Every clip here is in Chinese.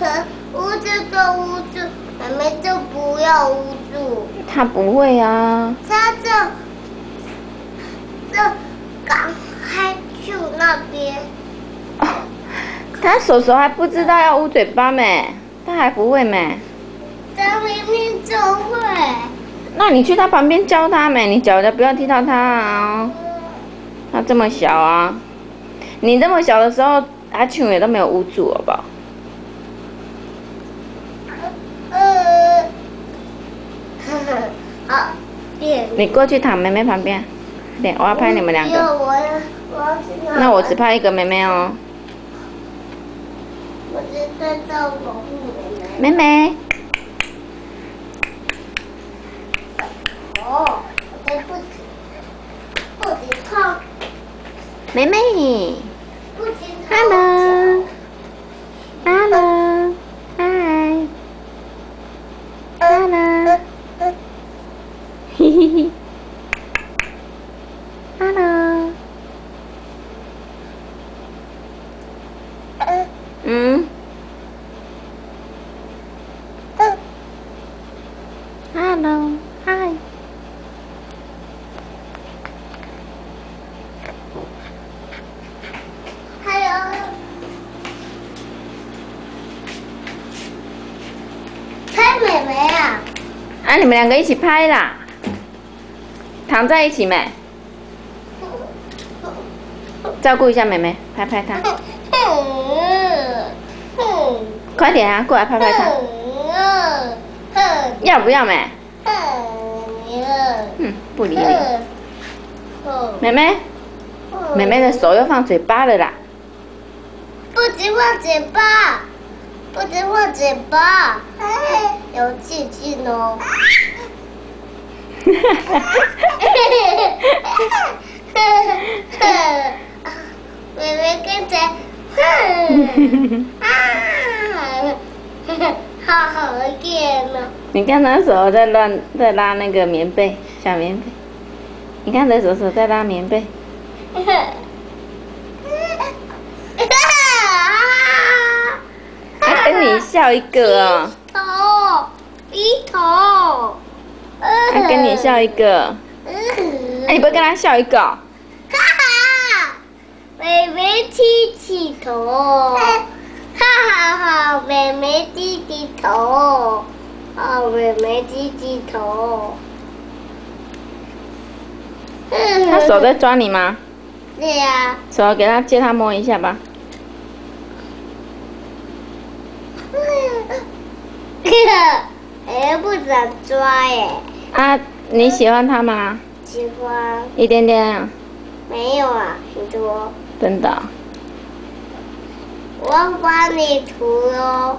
可捂住就捂住，妹妹就不要捂住。他不会啊。他就赶快去那边。哦，他手手还不知道要捂嘴巴没，他还不会没。他明明就会。那你去他旁边教他没？你脚的不要踢到他啊。他这么小啊，你这么小的时候，阿琼也都没有捂住，好不好？好，你过去躺妹妹旁边，对，我要拍你们两个。我要去哪？那我只拍一个妹妹哦。我是在照保护妹妹。妹妹。哦，我在不停碰。妹妹。不停碰。Hello。Hello。Hi。Hello。嘿嘿嘿。Hello。嗯。Hello。Hi。还有。拍妹妹啊！啊，你们两个一起拍啦，躺在一起没？照顾一下妹妹，拍拍她。快点啊，过来拍拍她。要不要没？不理你。妹妹，妹妹的手又放嘴巴了啦。不止放嘴巴，不止放嘴巴，有气劲哦。妹妹刚才，好好点哦。你看他手在拉那个棉被，小棉被。你看他手在拉棉被。他跟你笑一个哦。鼻头。他跟你笑一个。哎，你不会跟他笑一个哦？哈哈，妹妹踢起头。哈哈哈，妹妹低低头。哦，妹妹低低头。他手在抓你吗？对呀。手给他借他摸一下吧。哎，不想抓耶。啊，你喜欢他吗？喜欢。一点点啊。没有啊，很多。真的哦。我要帮你涂哦。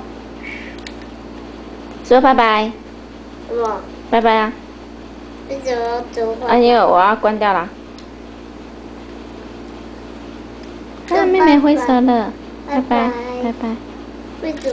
说拜拜。什么？拜拜啊。为什么要涂画？啊，因为我要关掉了。啊，妹妹挥手了，拜拜，拜拜。为什么？